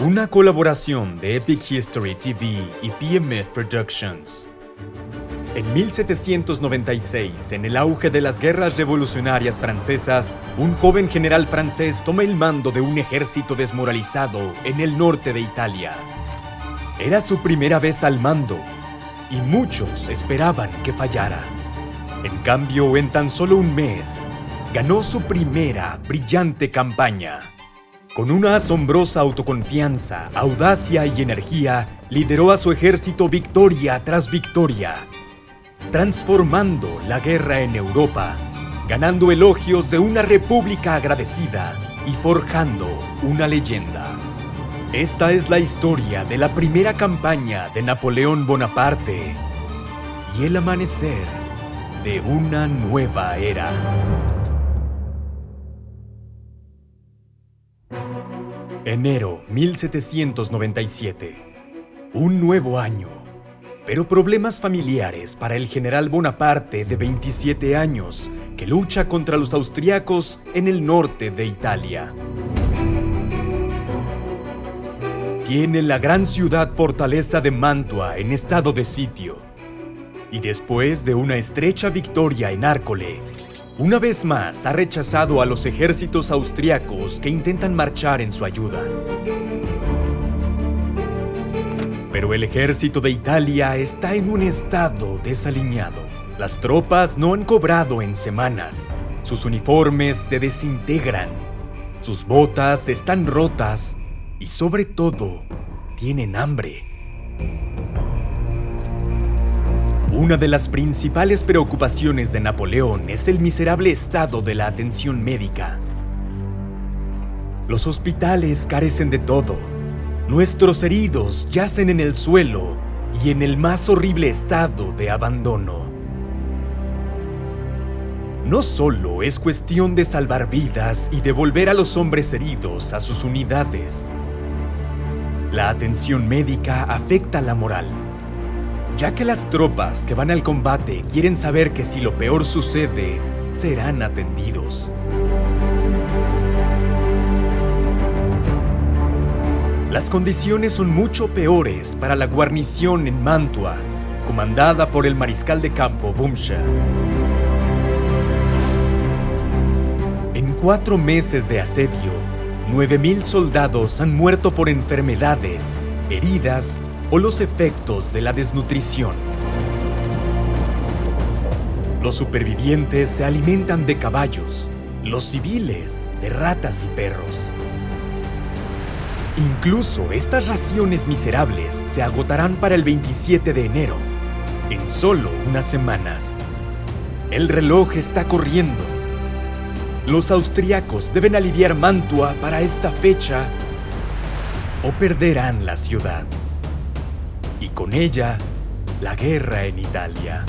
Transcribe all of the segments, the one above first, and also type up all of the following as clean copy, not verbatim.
Una colaboración de Epic History TV y PMF Productions. En 1796, en el auge de las guerras revolucionarias francesas, un joven general francés toma el mando de un ejército desmoralizado en el norte de Italia. Era su primera vez al mando, y muchos esperaban que fallara. En cambio, en tan solo un mes, ganó su primera brillante campaña. Con una asombrosa autoconfianza, audacia y energía, lideró a su ejército victoria tras victoria, transformando la guerra en Europa, ganando elogios de una república agradecida y forjando una leyenda. Esta es la historia de la primera campaña de Napoleón Bonaparte y el amanecer de una nueva era. Enero 1797. Un nuevo año, pero problemas familiares para el general Bonaparte de 27 años que lucha contra los austriacos en el norte de Italia. Tiene la gran ciudad fortaleza de Mantua en estado de sitio, y después de una estrecha victoria en Arcole, una vez más ha rechazado a los ejércitos austriacos que intentan marchar en su ayuda. Pero el ejército de Italia está en un estado desaliñado. Las tropas no han cobrado en semanas, sus uniformes se desintegran, sus botas están rotas y sobre todo, tienen hambre. Una de las principales preocupaciones de Napoleón es el miserable estado de la atención médica. Los hospitales carecen de todo. Nuestros heridos yacen en el suelo y en el más horrible estado de abandono. No solo es cuestión de salvar vidas y devolver a los hombres heridos a sus unidades. La atención médica afecta la moral, ya que las tropas que van al combate quieren saber que si lo peor sucede, serán atendidos. Las condiciones son mucho peores para la guarnición en Mantua, comandada por el mariscal de campo Bumsha. En 4 meses de asedio, 9,000 soldados han muerto por enfermedades, heridas o los efectos de la desnutrición. Los supervivientes se alimentan de caballos, los civiles de ratas y perros. Incluso estas raciones miserables se agotarán para el 27 de enero, en solo unas semanas. El reloj está corriendo. Los austriacos deben aliviar Mantua para esta fecha o perderán la ciudad. Y con ella, la guerra en Italia.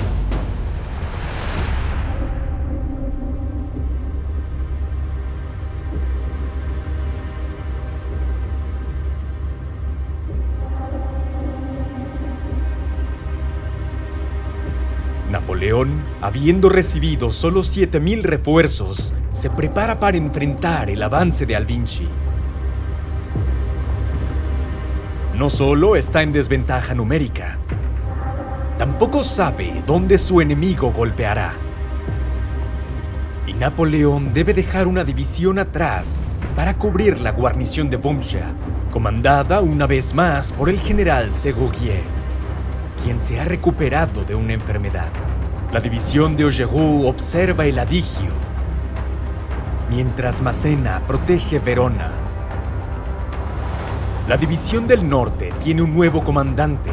Napoleón, habiendo recibido solo 7,000 refuerzos, se prepara para enfrentar el avance de Alvinci. No solo está en desventaja numérica, tampoco sabe dónde su enemigo golpeará. Y Napoleón debe dejar una división atrás para cubrir la guarnición de Bumsha, comandada una vez más por el general Séguier, quien se ha recuperado de una enfermedad. La división de Augereau observa el Adigio, mientras Massena protege Verona. La división del norte tiene un nuevo comandante.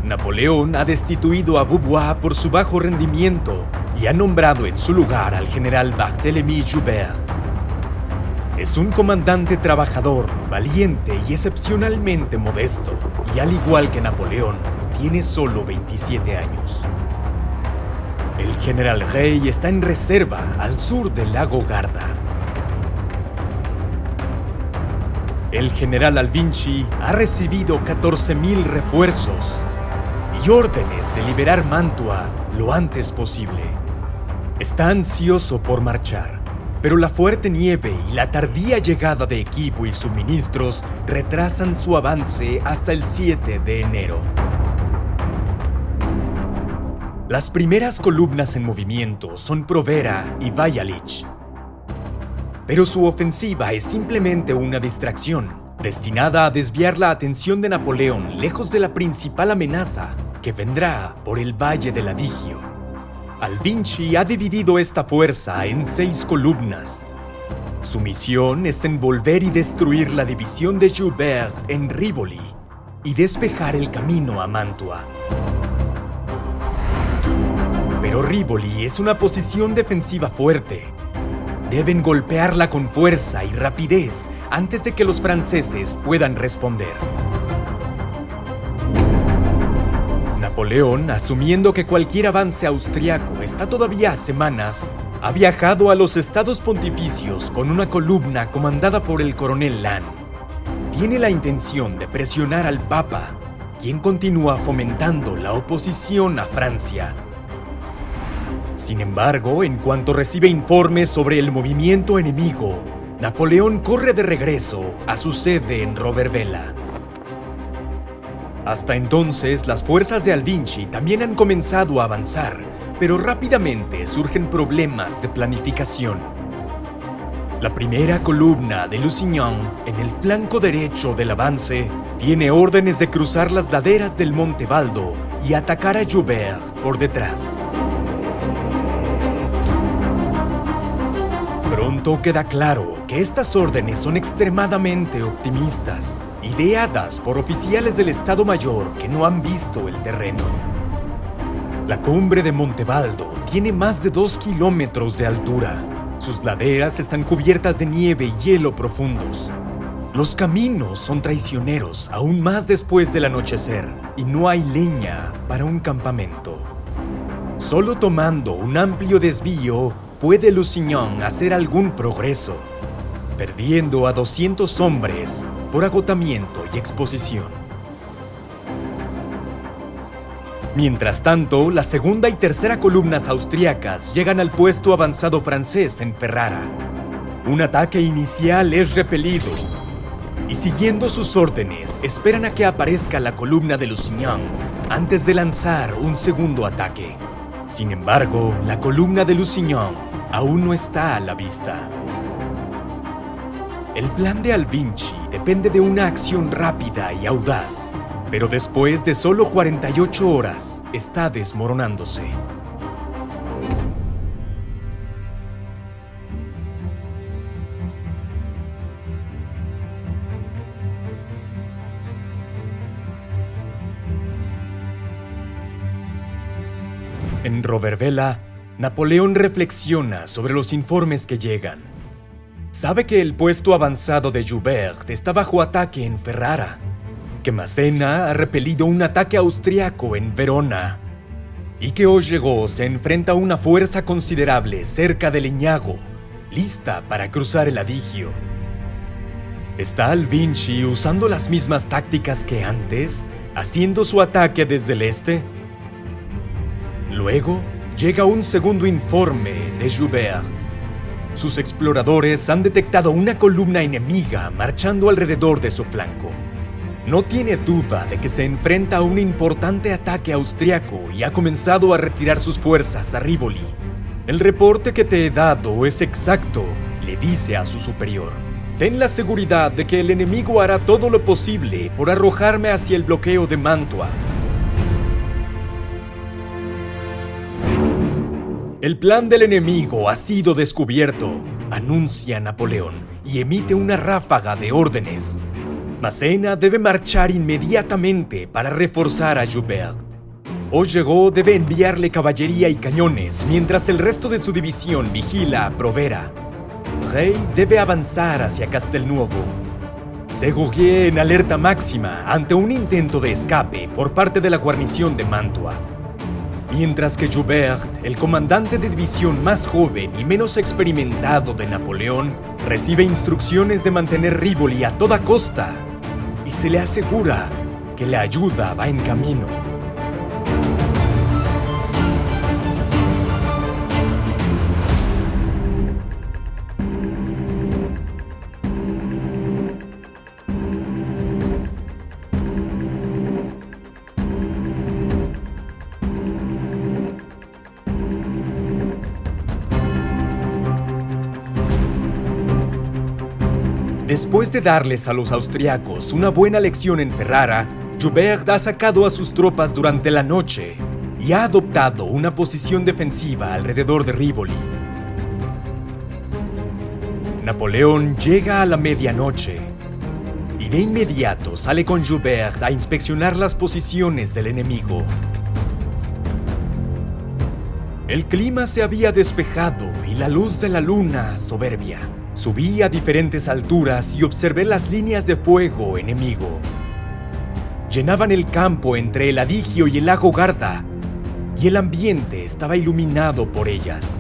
Napoleón ha destituido a Vaubois por su bajo rendimiento y ha nombrado en su lugar al general Barthélemy Joubert. Es un comandante trabajador, valiente y excepcionalmente modesto, y al igual que Napoleón, tiene solo 27 años. El general Rey está en reserva al sur del lago Garda. El general Alvinci ha recibido 14,000 refuerzos y órdenes de liberar Mantua lo antes posible. Está ansioso por marchar, pero la fuerte nieve y la tardía llegada de equipo y suministros retrasan su avance hasta el 7 de enero. Las primeras columnas en movimiento son Provera y Vallalich. Pero su ofensiva es simplemente una distracción, destinada a desviar la atención de Napoleón lejos de la principal amenaza, que vendrá por el Valle del Adigio. Alvinci ha dividido esta fuerza en 6 columnas. Su misión es envolver y destruir la división de Joubert en Rivoli y despejar el camino a Mantua. Pero Rivoli es una posición defensiva fuerte. Deben golpearla con fuerza y rapidez antes de que los franceses puedan responder. Napoleón, asumiendo que cualquier avance austriaco está todavía a semanas, ha viajado a los Estados Pontificios con una columna comandada por el coronel Lannes. Tiene la intención de presionar al Papa, quien continúa fomentando la oposición a Francia. Sin embargo, en cuanto recibe informes sobre el movimiento enemigo, Napoleón corre de regreso a su sede en Roverbella. Hasta entonces, las fuerzas de Alvinci también han comenzado a avanzar, pero rápidamente surgen problemas de planificación. La primera columna de Lusignan, en el flanco derecho del avance, tiene órdenes de cruzar las laderas del Monte Baldo y atacar a Joubert por detrás. Pronto queda claro que estas órdenes son extremadamente optimistas, ideadas por oficiales del Estado Mayor que no han visto el terreno. La cumbre de Montebaldo tiene más de 2 kilómetros de altura. Sus laderas están cubiertas de nieve y hielo profundos. Los caminos son traicioneros aún más después del anochecer y no hay leña para un campamento. Solo tomando un amplio desvío puede Lusignan hacer algún progreso, perdiendo a 200 hombres por agotamiento y exposición. Mientras tanto, la segunda y tercera columnas austríacas llegan al puesto avanzado francés en Ferrara. Un ataque inicial es repelido, y siguiendo sus órdenes, esperan a que aparezca la columna de Lusignan antes de lanzar un segundo ataque. Sin embargo, la columna de Lusignan aún no está a la vista. El plan de Alvinci depende de una acción rápida y audaz, pero después de solo 48 horas está desmoronándose. En Roverbella, Napoleón reflexiona sobre los informes que llegan. Sabe que el puesto avanzado de Joubert está bajo ataque en Ferrara, que Massena ha repelido un ataque austriaco en Verona, y que Augereau se enfrenta a una fuerza considerable cerca de Legnago, lista para cruzar el Adigio. ¿Está Alvinci usando las mismas tácticas que antes, haciendo su ataque desde el este? Luego, llega un segundo informe de Joubert. Sus exploradores han detectado una columna enemiga marchando alrededor de su flanco. No tiene duda de que se enfrenta a un importante ataque austriaco y ha comenzado a retirar sus fuerzas a Rivoli. El reporte que te he dado es exacto, le dice a su superior. Ten la seguridad de que el enemigo hará todo lo posible por arrojarme hacia el bloqueo de Mantua. El plan del enemigo ha sido descubierto, anuncia Napoleón y emite una ráfaga de órdenes. Massena debe marchar inmediatamente para reforzar a Joubert. Augereau debe enviarle caballería y cañones, mientras el resto de su división vigila a Provera. Rey debe avanzar hacia Castelnuovo. Séguier en alerta máxima ante un intento de escape por parte de la guarnición de Mantua. Mientras que Joubert, el comandante de división más joven y menos experimentado de Napoleón, recibe instrucciones de mantener Rivoli a toda costa y se le asegura que la ayuda va en camino. Después de darles a los austriacos una buena lección en Ferrara, Joubert ha sacado a sus tropas durante la noche y ha adoptado una posición defensiva alrededor de Rivoli. Napoleón llega a la medianoche y de inmediato sale con Joubert a inspeccionar las posiciones del enemigo. El clima se había despejado y la luz de la luna, soberbia, subí a diferentes alturas y observé las líneas de fuego enemigo. Llenaban el campo entre el Adigio y el lago Garda, y el ambiente estaba iluminado por ellas.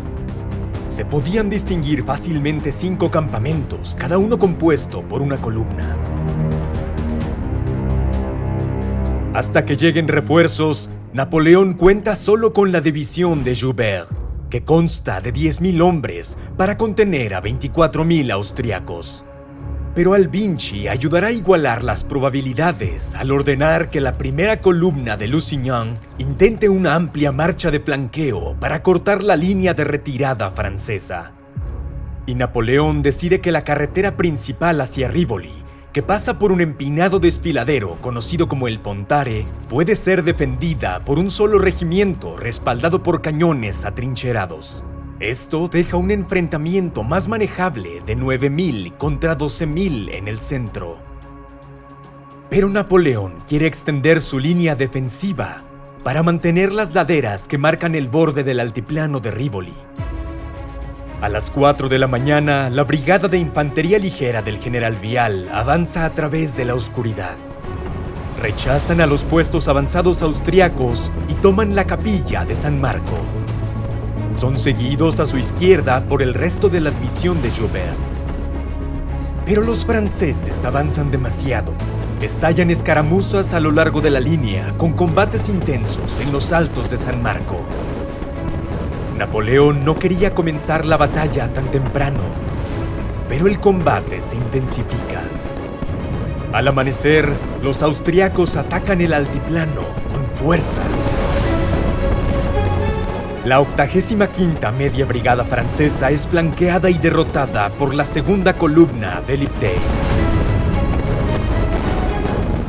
Se podían distinguir fácilmente 5 campamentos, cada uno compuesto por una columna. Hasta que lleguen refuerzos, Napoleón cuenta solo con la división de Joubert, que consta de 10.000 hombres para contener a 24.000 austriacos. Pero Alvinci ayudará a igualar las probabilidades al ordenar que la primera columna de Lusignan intente una amplia marcha de flanqueo para cortar la línea de retirada francesa. Y Napoleón decide que la carretera principal hacia Rivoli, que pasa por un empinado desfiladero conocido como el Pontare, puede ser defendida por un solo regimiento respaldado por cañones atrincherados. Esto deja un enfrentamiento más manejable de 9.000 contra 12.000 en el centro. Pero Napoleón quiere extender su línea defensiva para mantener las laderas que marcan el borde del altiplano de Rivoli. A las 4 de la mañana, la brigada de infantería ligera del general Vial avanza a través de la oscuridad. Rechazan a los puestos avanzados austriacos y toman la capilla de San Marco. Son seguidos a su izquierda por el resto de la división de Joubert. Pero los franceses avanzan demasiado. Estallan escaramuzas a lo largo de la línea, con combates intensos en los altos de San Marco. Napoleón no quería comenzar la batalla tan temprano, pero el combate se intensifica. Al amanecer, los austriacos atacan el altiplano con fuerza. La 85ª Media Brigada Francesa es flanqueada y derrotada por la segunda columna de Lipthay.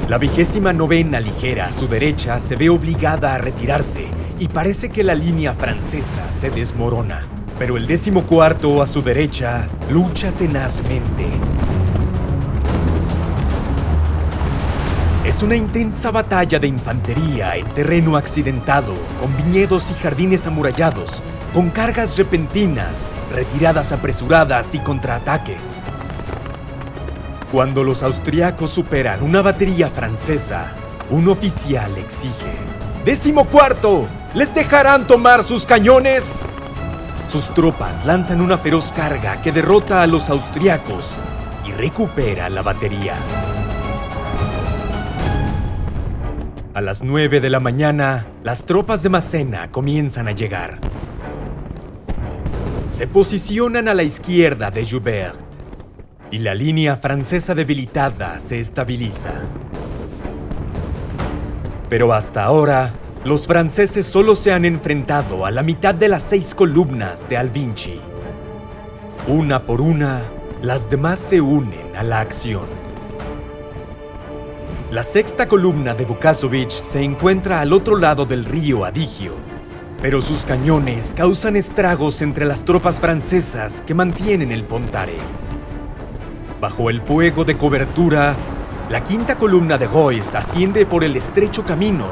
La 29ª Ligera a su derecha se ve obligada a retirarse y parece que la línea francesa se desmorona. Pero el 14º a su derecha lucha tenazmente. Es una intensa batalla de infantería en terreno accidentado, con viñedos y jardines amurallados, con cargas repentinas, retiradas apresuradas y contraataques. Cuando los austriacos superan una batería francesa, un oficial exige: ¡14! ¿Les dejarán tomar sus cañones? Sus tropas lanzan una feroz carga que derrota a los austriacos y recupera la batería. A las 9 de la mañana, las tropas de Massena comienzan a llegar. Se posicionan a la izquierda de Joubert y la línea francesa debilitada se estabiliza. Pero hasta ahora, los franceses solo se han enfrentado a la mitad de las 6 columnas de Alvinci. Una por una, las demás se unen a la acción. La 6ª columna de Vukašović se encuentra al otro lado del río Adigio, pero sus cañones causan estragos entre las tropas francesas que mantienen el Pontare. Bajo el fuego de cobertura, la 5ª columna de Reuss asciende por el estrecho camino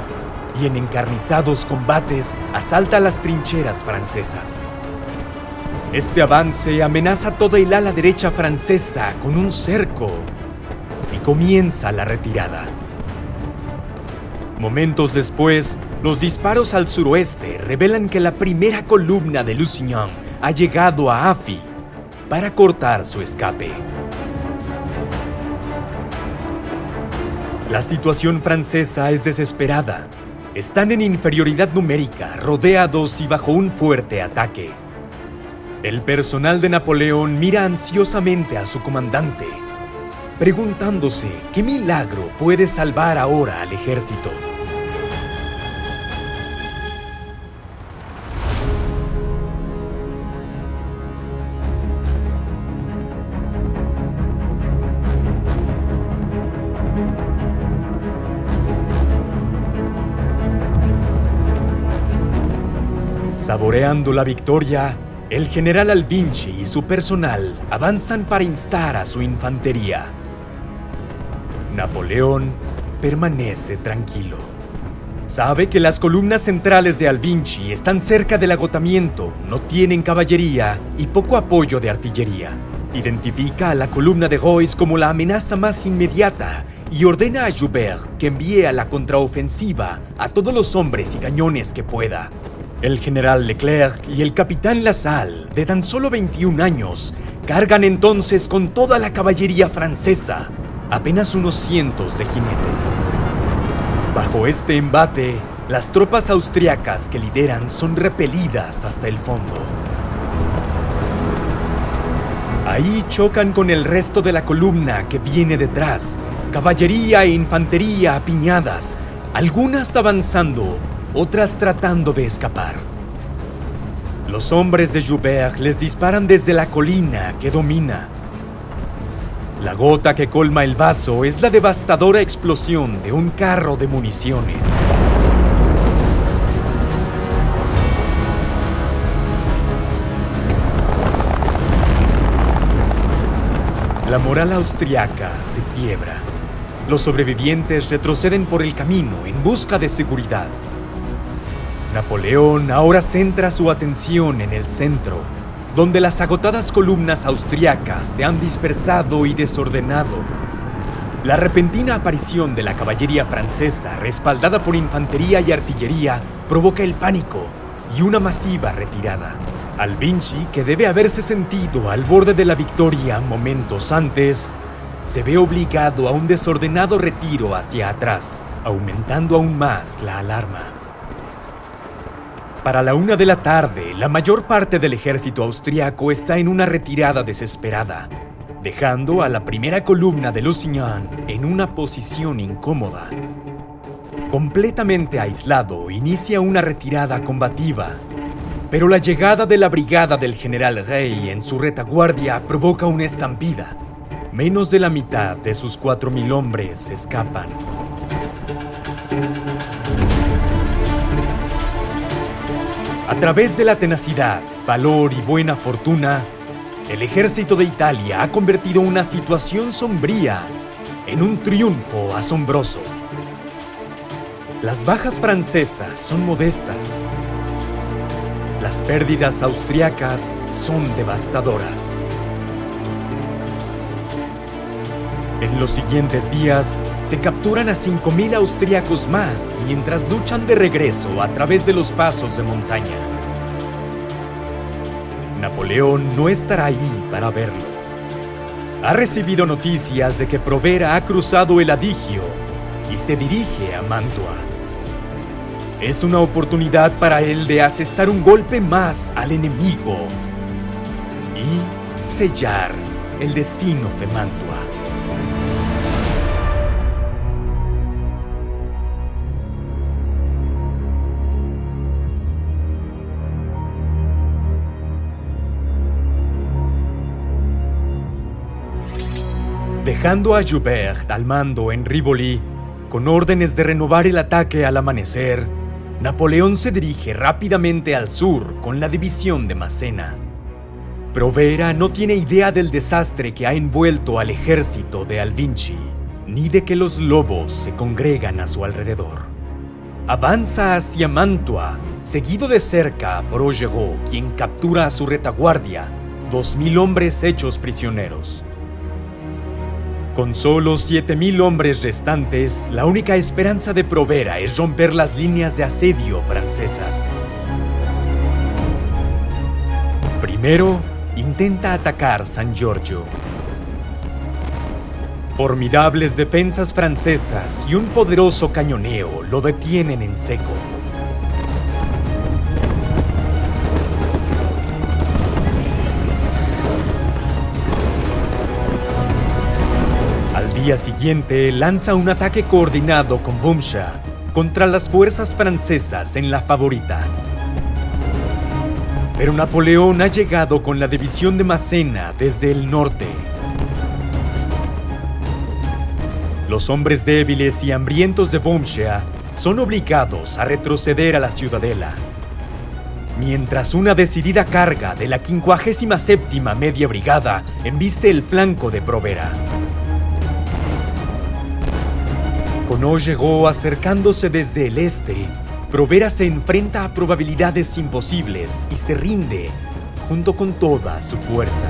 y en encarnizados combates asalta las trincheras francesas. Este avance amenaza toda el ala derecha francesa con un cerco y comienza la retirada. Momentos después, los disparos al suroeste revelan que la primera columna de Lusignan ha llegado a Affy para cortar su escape. La situación francesa es desesperada. Están en inferioridad numérica, rodeados y bajo un fuerte ataque. El personal de Napoleón mira ansiosamente a su comandante, preguntándose qué milagro puede salvar ahora al ejército. Saboreando la victoria, el general Alvinci y su personal avanzan para instar a su infantería. Napoleón permanece tranquilo. Sabe que las columnas centrales de Alvinci están cerca del agotamiento, no tienen caballería y poco apoyo de artillería. Identifica a la columna de Reuss como la amenaza más inmediata y ordena a Joubert que envíe a la contraofensiva a todos los hombres y cañones que pueda. El general Leclerc y el capitán Lasalle, de tan solo 21 años, cargan entonces con toda la caballería francesa, apenas unos cientos de jinetes. Bajo este embate, las tropas austriacas que lideran son repelidas hasta el fondo. Ahí chocan con el resto de la columna que viene detrás, caballería e infantería apiñadas, algunas avanzando, otras tratando de escapar. Los hombres de Joubert les disparan desde la colina que domina. La gota que colma el vaso es la devastadora explosión de un carro de municiones. La moral austriaca se quiebra. Los sobrevivientes retroceden por el camino en busca de seguridad. Napoleón ahora centra su atención en el centro, donde las agotadas columnas austriacas se han dispersado y desordenado. La repentina aparición de la caballería francesa, respaldada por infantería y artillería, provoca el pánico y una masiva retirada. Alvinci, que debe haberse sentido al borde de la victoria momentos antes, se ve obligado a un desordenado retiro hacia atrás, aumentando aún más la alarma. Para la 1 de la tarde, la mayor parte del ejército austriaco está en una retirada desesperada, dejando a la primera columna de Lusignan en una posición incómoda. Completamente aislado, inicia una retirada combativa, pero la llegada de la brigada del general Rey en su retaguardia provoca una estampida. Menos de la mitad de sus 4.000 hombres escapan. A través de la tenacidad, valor y buena fortuna, el ejército de Italia ha convertido una situación sombría en un triunfo asombroso. Las bajas francesas son modestas. Las pérdidas austriacas son devastadoras. En los siguientes días, se capturan a 5.000 austriacos más mientras luchan de regreso a través de los pasos de montaña. Napoleón no estará ahí para verlo. Ha recibido noticias de que Provera ha cruzado el Adigio y se dirige a Mantua. Es una oportunidad para él de asestar un golpe más al enemigo y sellar el destino de Mantua. Dejando a Joubert al mando en Rivoli, con órdenes de renovar el ataque al amanecer, Napoleón se dirige rápidamente al sur con la división de Massena. Provera no tiene idea del desastre que ha envuelto al ejército de Alvinci, ni de que los lobos se congregan a su alrededor. Avanza hacia Mantua, seguido de cerca por Augereau, quien captura a su retaguardia, 2.000 hombres hechos prisioneros. Con solo 7.000 hombres restantes, la única esperanza de Provera es romper las líneas de asedio francesas. Primero, intenta atacar San Giorgio. Formidables defensas francesas y un poderoso cañoneo lo detienen en seco. Al día siguiente, lanza un ataque coordinado con Boomsha contra las fuerzas francesas en la Favorita. Pero Napoleón ha llegado con la división de Massena desde el norte. Los hombres débiles y hambrientos de Boomsha son obligados a retroceder a la ciudadela. mientras una decidida carga de la 57ª Media Brigada embiste el flanco de Provera. Cuando llegó acercándose desde el este, Provera se enfrenta a probabilidades imposibles y se rinde junto con toda su fuerza.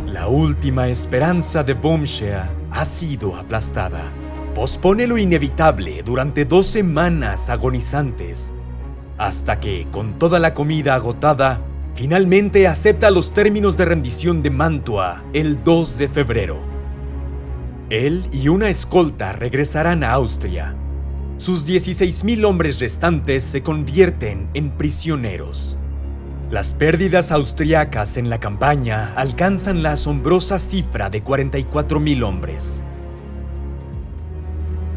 La última esperanza de Boomshea ha sido aplastada. Pospone lo inevitable durante 2 semanas agonizantes, hasta que, con toda la comida agotada, finalmente acepta los términos de rendición de Mantua el 2 de febrero. Él y una escolta regresarán a Austria. Sus 16.000 hombres restantes se convierten en prisioneros. Las pérdidas austriacas en la campaña alcanzan la asombrosa cifra de 44.000 hombres.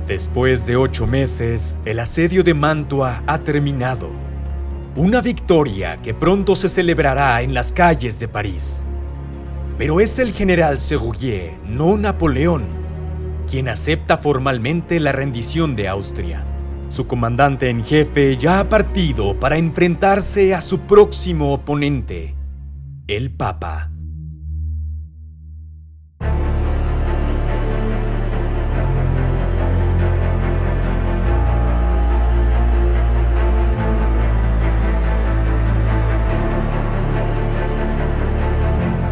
Después de 8 meses, el asedio de Mantua ha terminado. Una victoria que pronto se celebrará en las calles de París. Pero es el general Serrurier, no Napoleón, quien acepta formalmente la rendición de Austria. Su comandante en jefe ya ha partido para enfrentarse a su próximo oponente, el Papa.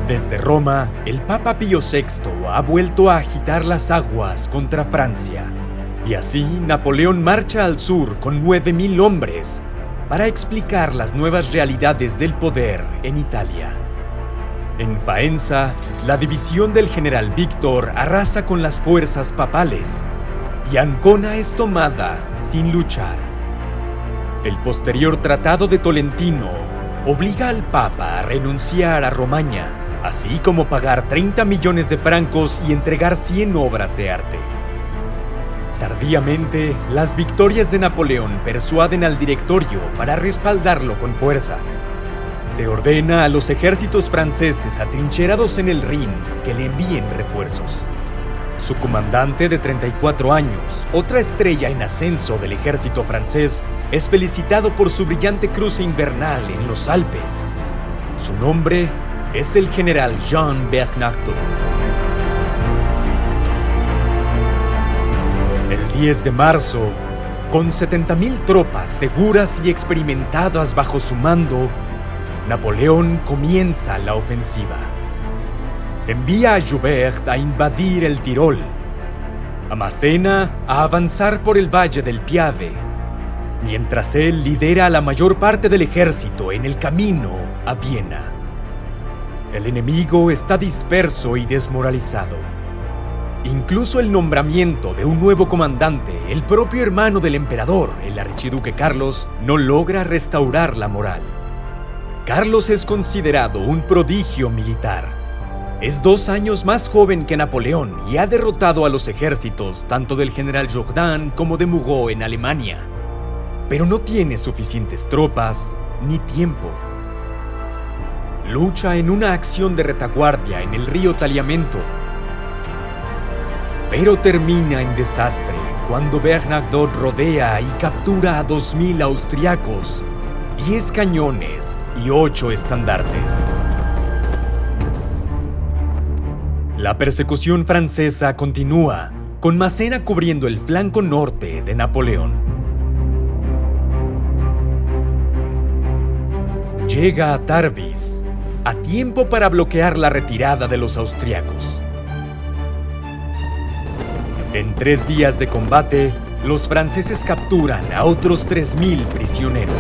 Desde Roma, el Papa Pío VI ha vuelto a agitar las aguas contra Francia. Y así, Napoleón marcha al sur con 9.000 hombres para explicar las nuevas realidades del poder en Italia. En Faenza, la división del general Víctor arrasa con las fuerzas papales y Ancona es tomada sin luchar. El posterior Tratado de Tolentino obliga al Papa a renunciar a Romaña, así como pagar 30 millones de francos y entregar 100 obras de arte. Tardíamente, las victorias de Napoleón persuaden al directorio para respaldarlo con fuerzas. Se ordena a los ejércitos franceses atrincherados en el Rin que le envíen refuerzos. Su comandante de 34 años, otra estrella en ascenso del ejército francés, es felicitado por su brillante cruce invernal en los Alpes. Su nombre es el general Jean Bernadotte. El 10 de marzo, con 70.000 tropas seguras y experimentadas bajo su mando, Napoleón comienza la ofensiva. Envía a Joubert a invadir el Tirol, a Massena a avanzar por el valle del Piave, mientras él lidera a la mayor parte del ejército en el camino a Viena. El enemigo está disperso y desmoralizado. Incluso el nombramiento de un nuevo comandante, el propio hermano del emperador, el archiduque Carlos, no logra restaurar la moral. Carlos es considerado un prodigio militar. Es 2 años más joven que Napoleón y ha derrotado a los ejércitos tanto del general Jourdan como de Murat en Alemania. Pero no tiene suficientes tropas ni tiempo. Lucha en una acción de retaguardia en el río Tagliamento, pero termina en desastre cuando Bernadotte rodea y captura a 2.000 austriacos, 10 cañones y 8 estandartes. La persecución francesa continúa, con Massena cubriendo el flanco norte de Napoleón. Llega a Tarbes, a tiempo para bloquear la retirada de los austriacos. En 3 días de combate, los franceses capturan a otros 3.000 prisioneros.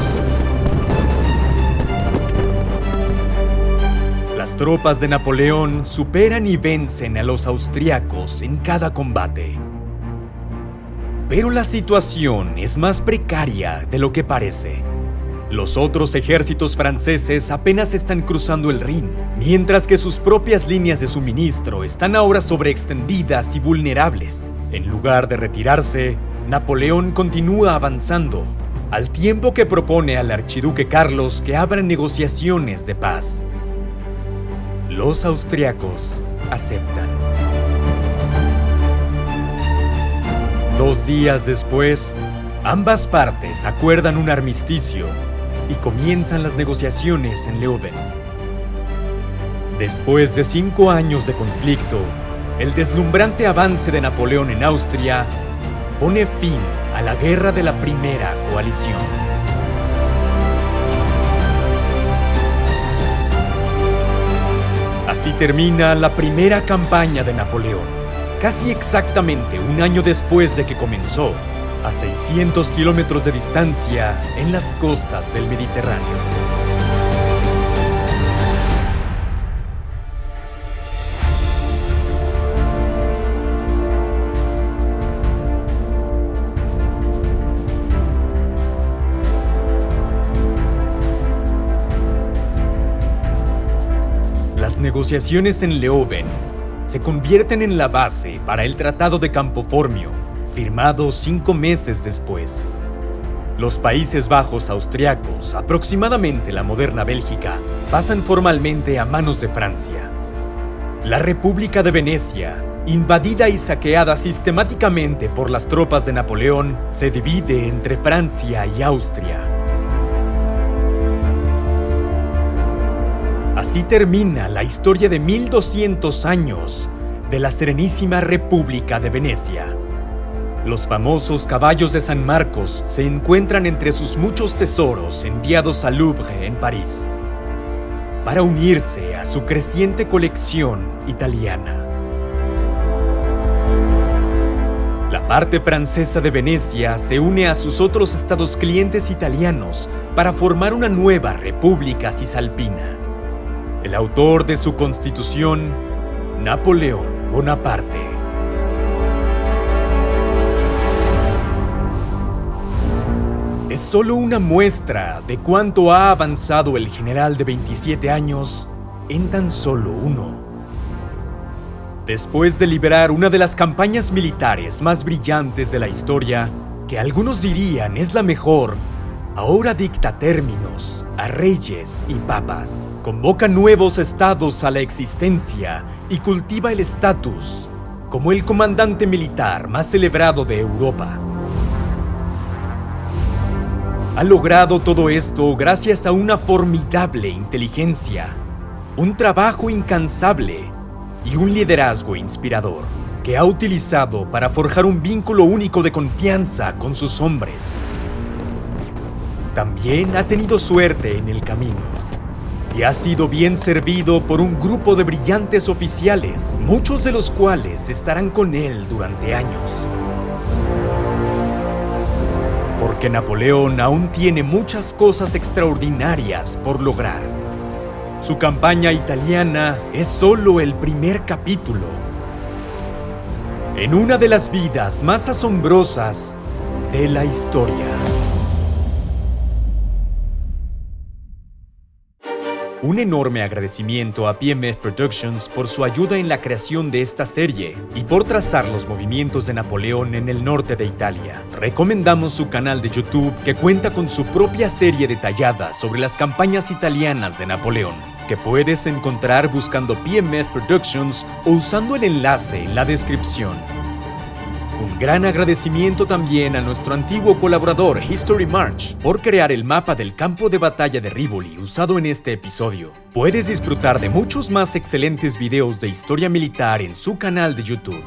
Las tropas de Napoleón superan y vencen a los austriacos en cada combate. Pero la situación es más precaria de lo que parece. Los otros ejércitos franceses apenas están cruzando el Rin, mientras que sus propias líneas de suministro están ahora sobreextendidas y vulnerables. En lugar de retirarse, Napoleón continúa avanzando, al tiempo que propone al archiduque Carlos que abran negociaciones de paz. Los austriacos aceptan. 2 días después, ambas partes acuerdan un armisticio y comienzan las negociaciones en Leoben. Después de 5 años de conflicto, el deslumbrante avance de Napoleón en Austria pone fin a la guerra de la Primera Coalición. Así termina la primera campaña de Napoleón, casi exactamente un año después de que comenzó, a 600 kilómetros de distancia en las costas del Mediterráneo. Las negociaciones en Leoben se convierten en la base para el Tratado de Campo Formio, firmado 5 meses después. Los Países Bajos austriacos, aproximadamente la moderna Bélgica, pasan formalmente a manos de Francia. La República de Venecia, invadida y saqueada sistemáticamente por las tropas de Napoleón, se divide entre Francia y Austria. Así termina la historia de 1200 años de la Serenísima República de Venecia. Los famosos caballos de San Marcos se encuentran entre sus muchos tesoros enviados al Louvre en París, para unirse a su creciente colección italiana. La parte francesa de Venecia se une a sus otros estados clientes italianos para formar una nueva República Cisalpina. El autor de su constitución, Napoleón Bonaparte. Es solo una muestra de cuánto ha avanzado el general de 27 años en tan solo uno. Después de liberar una de las campañas militares más brillantes de la historia, que algunos dirían es la mejor, ahora dicta términos a reyes y papas, convoca nuevos estados a la existencia y cultiva el estatus como el comandante militar más celebrado de Europa. Ha logrado todo esto gracias a una formidable inteligencia, un trabajo incansable y un liderazgo inspirador que ha utilizado para forjar un vínculo único de confianza con sus hombres. También ha tenido suerte en el camino y ha sido bien servido por un grupo de brillantes oficiales, muchos de los cuales estarán con él durante años. Porque Napoleón aún tiene muchas cosas extraordinarias por lograr. Su campaña italiana es solo el primer capítulo en una de las vidas más asombrosas de la historia. Un enorme agradecimiento a PMF Productions por su ayuda en la creación de esta serie y por trazar los movimientos de Napoleón en el norte de Italia. Recomendamos su canal de YouTube, que cuenta con su propia serie detallada sobre las campañas italianas de Napoleón, que puedes encontrar buscando PMF Productions o usando el enlace en la descripción. Un gran agradecimiento también a nuestro antiguo colaborador History March por crear el mapa del campo de batalla de Rivoli usado en este episodio. Puedes disfrutar de muchos más excelentes videos de historia militar en su canal de YouTube.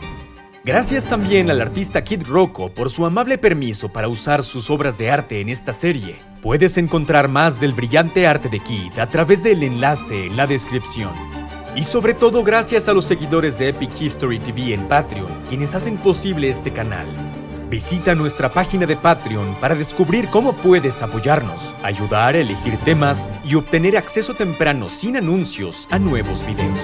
Gracias también al artista Kid Rocco por su amable permiso para usar sus obras de arte en esta serie. Puedes encontrar más del brillante arte de Kid a través del enlace en la descripción. Y sobre todo gracias a los seguidores de Epic History TV en Patreon, quienes hacen posible este canal. Visita nuestra página de Patreon para descubrir cómo puedes apoyarnos, ayudar a elegir temas y obtener acceso temprano sin anuncios a nuevos videos.